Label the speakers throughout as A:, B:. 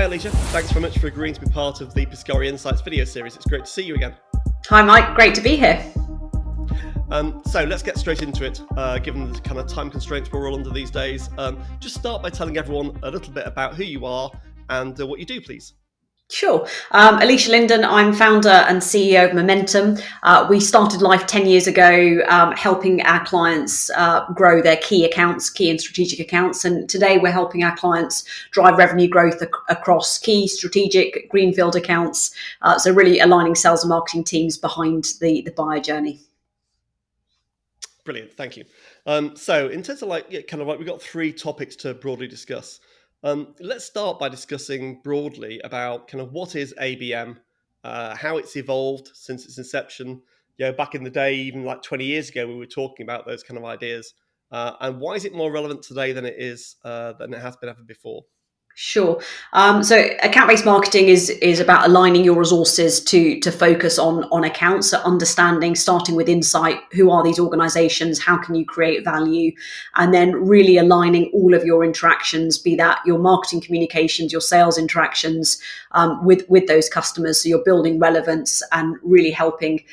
A: Hi Alisha, thanks very much for agreeing to be part of the Piscari Insights video series. It's great to see you again.
B: Hi Mike, great to be here.
A: So let's get straight into it, given the kind of time constraints we're all under these days. Just start by telling everyone a little bit about who you are and what you do, please.
B: Sure. Alisha Lyndon, I'm founder and CEO of Momentum. We started life 10 years ago, helping our clients grow their key accounts, key and strategic accounts. And today we're helping our clients drive revenue growth across key strategic greenfield accounts. So really aligning sales and marketing teams behind the buyer journey.
A: Brilliant, thank you. So in terms of we've got three topics to broadly discuss. Let's start by discussing broadly about kind of what is ABM, how it's evolved since its inception. Back in the day, even like 20 years ago, we were talking about those kind of ideas. And why is it more relevant today than it has been ever before?
B: Sure. So account-based marketing is about aligning your resources to focus on accounts, so understanding, starting with insight, who are these organizations, how can you create value, and then really aligning all of your interactions, be that your marketing communications, your sales interactions with those customers. So you're building relevance and really helping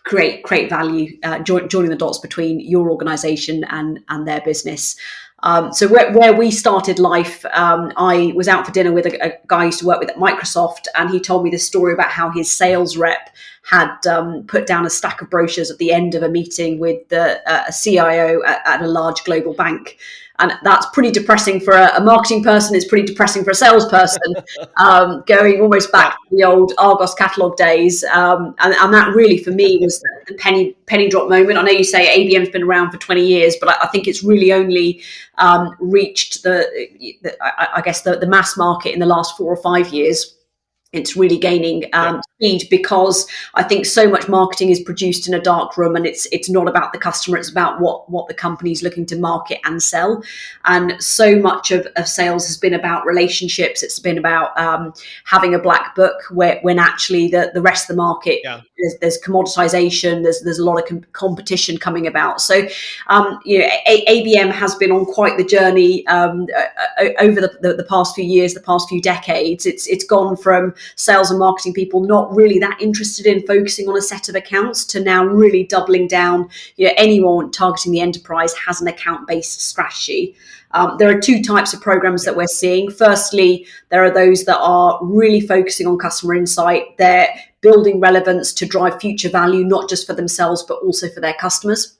B: create value, joining the dots between your organization and their business. So where we started life, I was out for dinner with a guy I used to work with at Microsoft, and he told me this story about how his sales rep had put down a stack of brochures at the end of a meeting with a CIO at a large global bank. And that's pretty depressing for a marketing person. It's pretty depressing for a salesperson, going almost back to the old Argos catalog days. And that really, for me, was the penny drop moment. I know you say ABM's been around for 20 years, but I think it's really only reached the mass market in the last 4 or 5 years. It's really gaining speed because I think so much marketing is produced in a dark room, and it's not about the customer. It's about what the company's looking to market and sell. And so much of sales has been about relationships. It's been about having a black book when actually the rest of the market, there's commoditization. There's a lot of competition coming about. So ABM has been on quite the journey over the past few years, the past few decades. It's gone from sales and marketing people not really that interested in focusing on a set of accounts to now really doubling down. Anyone targeting the enterprise has an account-based strategy. There are two types of programs that we're seeing. Firstly, there are those that are really focusing on customer insight. They're building relevance to drive future value, not just for themselves, but also for their customers.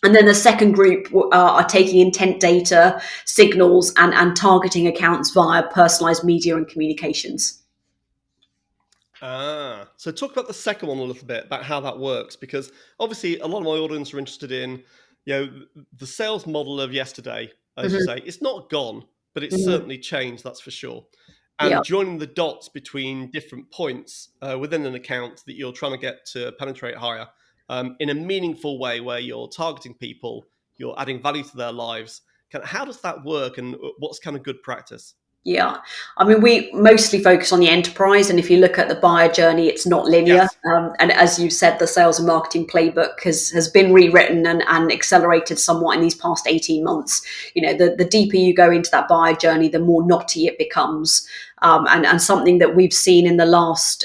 B: And then the second group are taking intent data, signals, and targeting accounts via personalized media and communications.
A: So talk about the second one a little bit, about how that works, because obviously a lot of my audience are interested in, the sales model of yesterday, as you say. It's not gone, but it's certainly changed, that's for sure. And joining the dots between different points within an account that you're trying to get to penetrate higher in a meaningful way, where you're targeting people, you're adding value to their lives. How does that work, and what's kind of good practice?
B: Yeah, I mean, we mostly focus on the enterprise, and if you look at the buyer journey, it's not linear.
A: Yes.
B: And as you said, the sales and marketing playbook has been rewritten and accelerated somewhat in these past 18 months. The deeper you go into that buyer journey, the more knotty it becomes. And something that we've seen in the last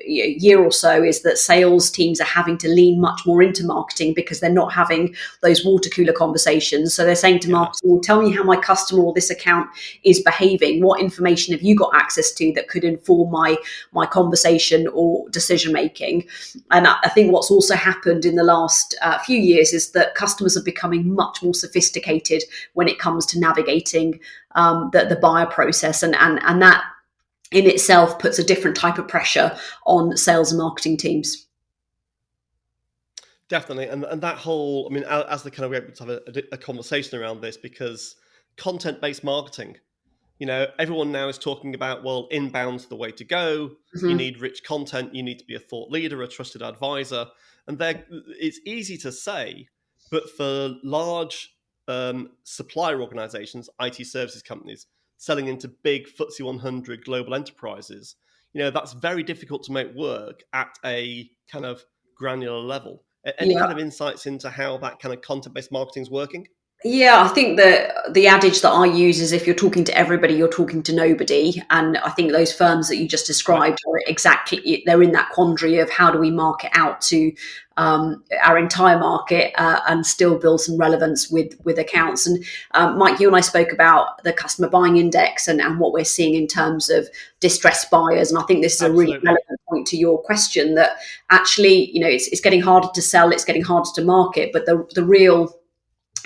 B: year or so is that sales teams are having to lean much more into marketing because they're not having those water cooler conversations. So they're saying to marketing, well, tell me how my customer or this account is behaving. What information have you got access to that could inform my conversation or decision making? And I think what's also happened in the last few years is that customers are becoming much more sophisticated when it comes to navigating the buyer process, and that in itself puts a different type of pressure on sales and marketing teams.
A: Definitely, and that whole, I mean, as the kind of, we have to have a conversation around this, because content-based marketing, everyone now is talking about, well, inbound's the way to go. You need rich content. You need to be a thought leader, a trusted advisor, and it's easy to say, but for large supplier organizations, IT services companies selling into big FTSE 100 global enterprises, that's very difficult to make work at a kind of granular level. Any kind of insights into how that kind of content-based marketing is working?
B: Yeah, I think that the adage that I use is if you're talking to everybody, you're talking to nobody. And I think those firms that you just
A: Right.
B: described are exactly, they're in that quandary of how do we market out to our entire market and still build some relevance with accounts. And Mike, you and I spoke about the customer buying index and what we're seeing in terms of distressed buyers. And I think this is a really
A: Absolutely.
B: relevant point to your question that actually, it's getting harder to sell, it's getting harder to market, but the real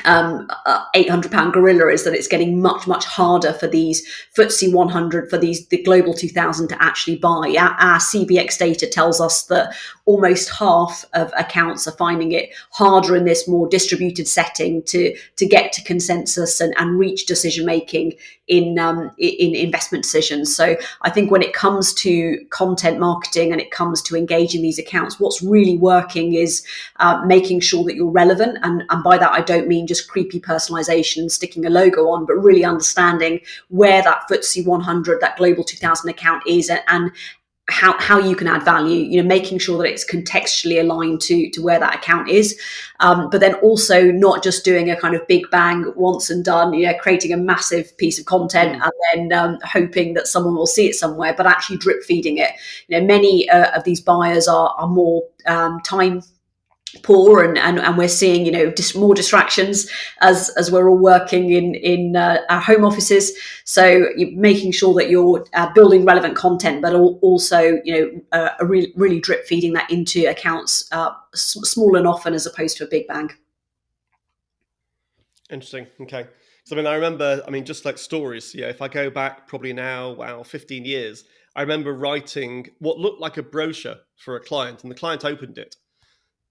B: £800 gorilla is that it's getting much harder for these FTSE 100, for the global 2000 to actually buy. Our CBX data tells us that almost half of accounts are finding it harder in this more distributed setting to get to consensus and reach decision making in investment decisions. So I think when it comes to content marketing and it comes to engaging these accounts, what's really working is making sure that you're relevant. And by that, I don't mean just creepy personalization and sticking a logo on, but really understanding where that FTSE 100, that global 2000 account is, and how you can add value, making sure that it's contextually aligned to where that account is. But then also not just doing a kind of big bang once and done, creating a massive piece of content
A: Mm.
B: and then hoping that someone will see it somewhere, but actually drip feeding it. Many of these buyers are more time poor, and we're seeing more distractions as we're all working in our home offices. So you're making sure that you're building relevant content, but also really drip feeding that into accounts small and often, as opposed to a big bang.
A: Interesting. Okay. So I mean, I remember. I mean, just like stories. Yeah. If I go back probably now, wow, 15 years, I remember writing what looked like a brochure for a client, and the client opened it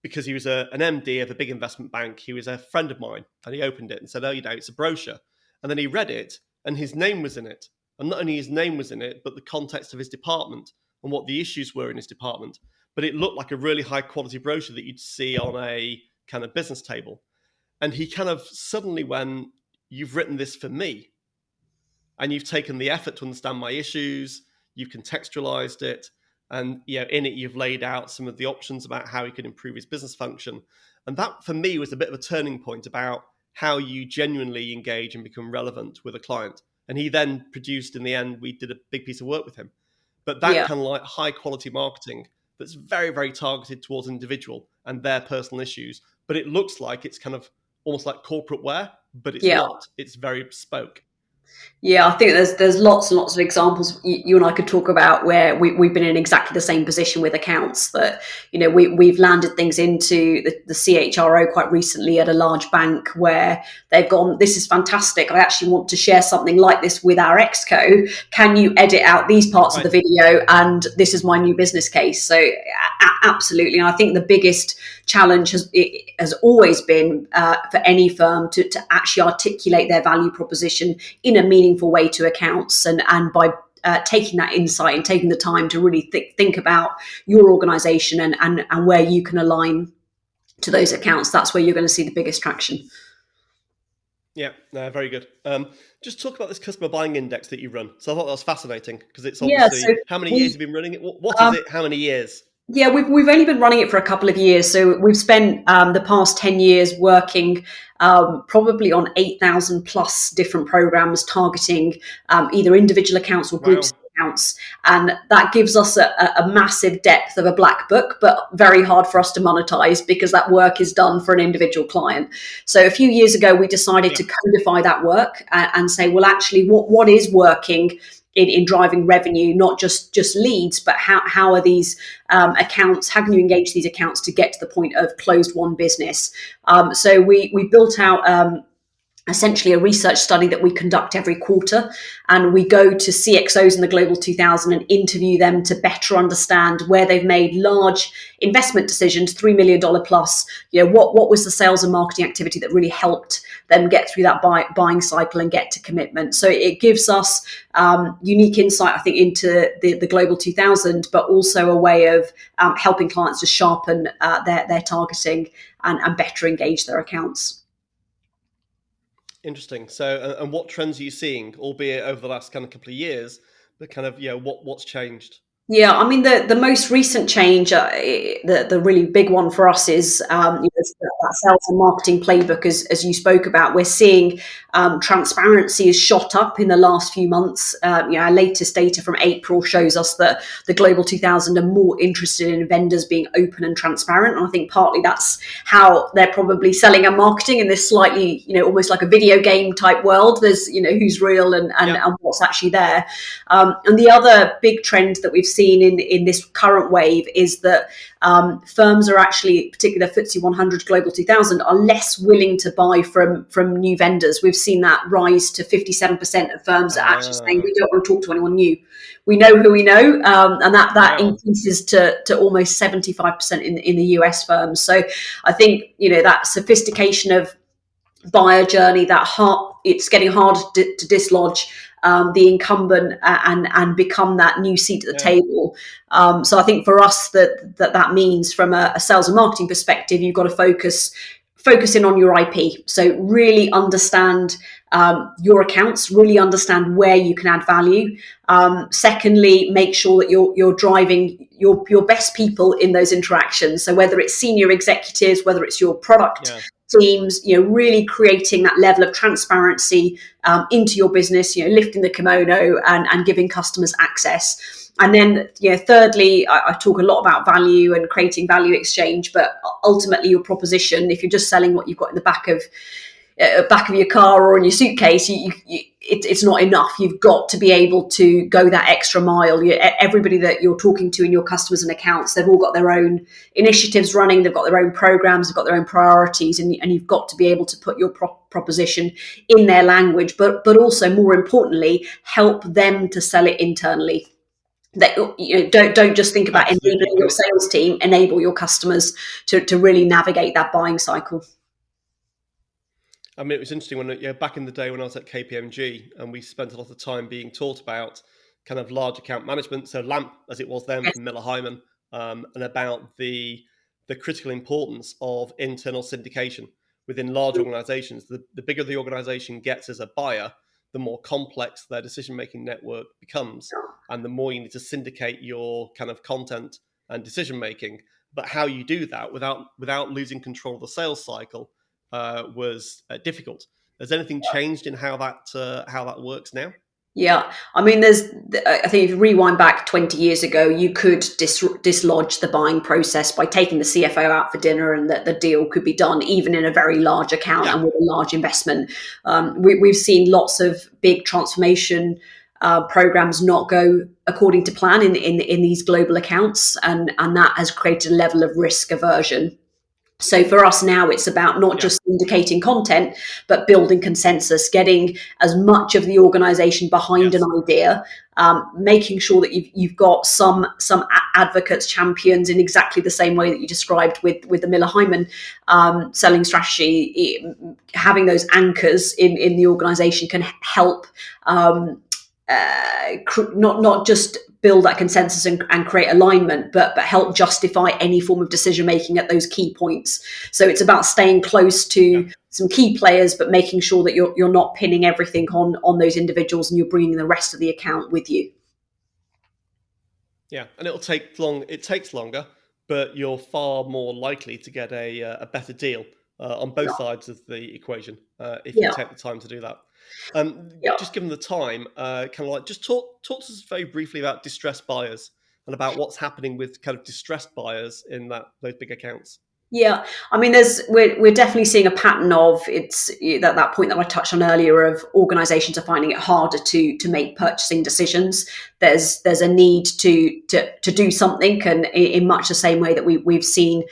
A: because he was an MD of a big investment bank. He was a friend of mine, and he opened it and said, "Oh, it's a brochure." And then he read it, and his name was in it, and not only his name was in it, but the context of his department and what the issues were in his department. But it looked like a really high quality brochure that you'd see on a kind of business table. And he kind of suddenly went, "You've written this for me, and you've taken the effort to understand my issues, you've contextualized it, and in it you've laid out some of the options about how he could improve his business function." And that for me was a bit of a turning point about how you genuinely engage and become relevant with a client. And he then produced, in the end, we did a big piece of work with him. But that
B: Yeah,
A: kind of like high quality marketing that's very targeted towards an individual and their personal issues, but it looks like it's kind of almost like corporate wear, but it's
B: yeah.
A: not. It's very bespoke.
B: Yeah, I think there's lots and lots of examples you and I could talk about where we've been in exactly the same position with accounts that, we've landed things into the CHRO quite recently at a large bank where they've gone, this is fantastic. I actually want to share something like this with our exco. Can you edit out these parts of the
A: Right.
B: video? And this is my new business case. So absolutely. And I think the biggest challenge has always been for any firm to actually articulate their value proposition in a meaningful way to accounts, and by taking that insight and taking the time to really think about your organization and where you can align to those accounts, that's where you're going to see the biggest traction.
A: Yeah, no, very good. Just talk about this customer buying index that you run. So I thought that was fascinating because it's
B: Yeah, so
A: obviously how many years
B: we
A: you've been running it. What is
B: um,
A: it? How many years?
B: yeah, we've only been running it for a couple of years, so we've spent the past 10 years working probably on 8,000 plus different programs targeting either individual accounts or groups
A: Wow.
B: of accounts, and that gives us a massive depth of a black book, but very hard for us to monetize because that work is done for an individual client. So a few years ago, we decided
A: Yeah.
B: to codify that work and say, well, actually, what is working in driving revenue, not just leads, but how are these accounts, how can you engage these accounts to get to the point of closed won business? So we built out essentially a research study that we conduct every quarter, and we go to CXOs in the global 2000 and interview them to better understand where they've made large investment decisions, $3 million plus. What was the sales and marketing activity that really helped them get through that buying cycle and get to commitment? So it gives us unique insight, I think, into the global 2000, but also a way of helping clients to sharpen their targeting and better engage their accounts.
A: Interesting. So, and what trends are you seeing, albeit over the last kind of couple of years, but kind of, what's changed?
B: Yeah, I mean the most recent change, the really big one for us is that sales and marketing playbook, as you spoke about. We're seeing transparency has shot up in the last few months. Our latest data from April shows us that the Global 2000 are more interested in vendors being open and transparent. And I think partly that's how they're probably selling and marketing in this slightly, almost like a video game type world. There's, who's real and what's actually there. And the other big trend that we've seen in this current wave is that firms are actually, particularly the FTSE 100 Global 2000, are less willing to buy from new vendors. We've seen that rise to 57% of firms are actually saying we don't want to talk to anyone new. We know who we know, and that increases to almost 75% in the US firms. So I think that sophistication of buyer journey, it's getting harder to dislodge the incumbent and become that new seat at the table. So I think for us that means from a sales and marketing perspective, you've got to focus in on your IP. So really understand your accounts, really understand where you can add value. Secondly, make sure that you're driving your best people in those interactions. So whether it's senior executives, whether it's your product teams, really creating that level of transparency into your business, lifting the kimono and giving customers access. And then, thirdly, I talk a lot about value and creating value exchange, but ultimately your proposition, if you're just selling what you've got in the back of your car or in your suitcase, it's not enough. You've got to be able to go that extra mile. Everybody that you're talking to in your customers and accounts, they've all got their own initiatives running, they've got their own programs, they've got their own priorities, and you've got to be able to put your proposition in their language, but also more importantly, help them to sell it internally. That don't just think about enabling your sales team, enable your customers to really navigate that buying cycle.
A: I mean, it was interesting when back in the day when I was at KPMG, and we spent a lot of time being taught about kind of large account management, so LAMP as it was then from Miller Hyman, and about the critical importance of internal syndication within large organizations. The bigger the organization gets as a buyer, the more complex their decision-making network becomes, and the more you need to syndicate your kind of content and decision-making. But how you do that without losing control of the sales cycle was difficult. Has anything changed in how that works now?
B: Yeah, I mean, I think if you rewind back 20 years ago, you could dislodge the buying process by taking the CFO out for dinner, and that the deal could be done even in a very large account and with a large investment. We've seen lots of big transformation programs not go according to plan in these global accounts, and that has created a level of risk aversion. So for us now, it's about not just indicating content, but building consensus, getting as much of the organization behind an idea, making sure that you've got some advocates, champions in exactly the same way that you described with the Miller Hyman selling strategy. Having those anchors in the organization can help not just build that consensus and create alignment, but help justify any form of decision making at those key points. So it's about staying close to some key players, but making sure that you're not pinning everything on those individuals, and you're bringing the rest of the account with you.
A: Yeah, and it takes longer, but you're far more likely to get a better deal on both sides of the equation if you take the time to do that. Just given the time, kind of like just talk to us very briefly about distressed buyers and about what's happening with kind of distressed buyers in those big accounts.
B: Yeah, I mean, we're definitely seeing a pattern of that point that I touched on earlier of organisations are finding it harder to make purchasing decisions. There's a need to do something, and in much the same way that we've seen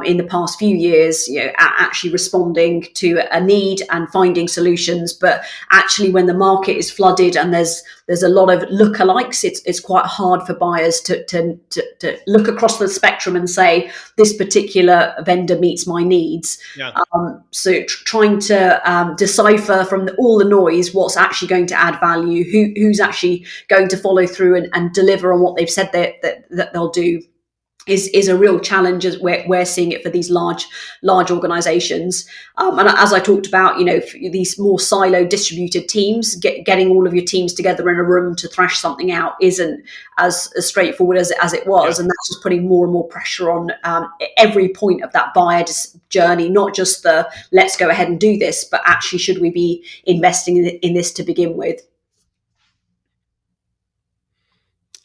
B: in the past few years, actually responding to a need and finding solutions. But actually, when the market is flooded and there's a lot of lookalikes, it's quite hard for buyers to look across the spectrum and say this particular vendor meets my needs. So trying to decipher from all the noise what's actually going to add value, who's actually going to follow through and deliver on what they've said that they'll do. is a real challenge as we're seeing it for these large organizations. And as I talked about, these more silo distributed teams, getting all of your teams together in a room to thrash something out isn't as straightforward as it was. And that's just putting more and more pressure on every point of that buyer journey, not just the let's go ahead and do this, but actually should we be investing in this to begin with.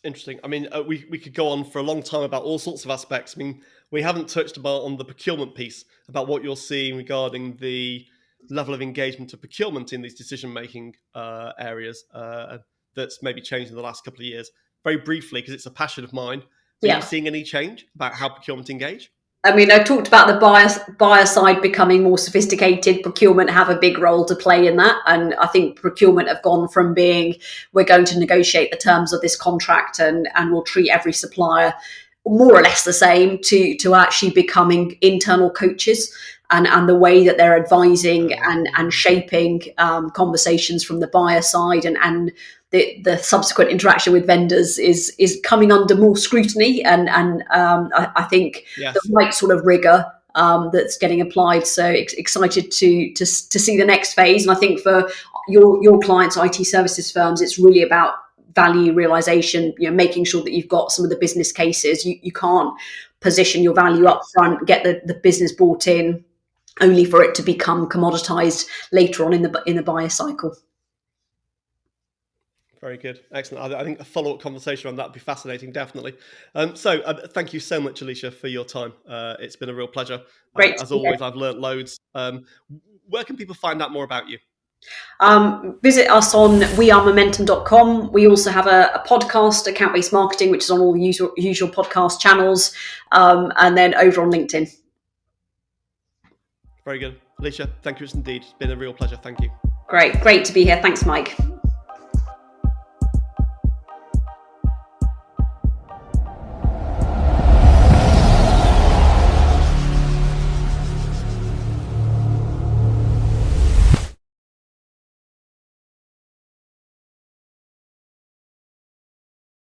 A: Interesting. I mean, we could go on for a long time about all sorts of aspects. I mean, we haven't touched on the procurement piece, about what you're seeing regarding the level of engagement of procurement in these decision-making areas that's maybe changed in the last couple of years. Very briefly, because it's a passion of mine. Are you seeing any change about how procurement engage?
B: I mean, I talked about the buyer side becoming more sophisticated. Procurement have a big role to play in that. And I think procurement have gone from being, we're going to negotiate the terms of this contract and we'll treat every supplier more or less the same, to actually becoming internal coaches. And the way that they're advising and shaping conversations from the buyer side and the subsequent interaction with vendors is coming under more scrutiny, and I think the right sort of rigor that's getting applied. So excited to see the next phase. And I think for your clients, IT services firms, it's really about value realization. Making sure that you've got some of the business cases. You can't position your value up front, get the business bought in, only for it to become commoditized later on in the buyer cycle.
A: Very good. Excellent. I think a follow-up conversation on that would be fascinating, definitely. So thank you so much, Alisha, for your time. It's been a real pleasure.
B: Great.
A: As always, I've learnt loads. Where can people find out more about you?
B: Visit us on wearemomentum.com. We also have a podcast, Account-Based Marketing, which is on all the usual podcast channels, and then over on LinkedIn.
A: Very good. Alisha, thank you indeed. It's been a real pleasure. Thank you.
B: Great to be here. Thanks, Mike.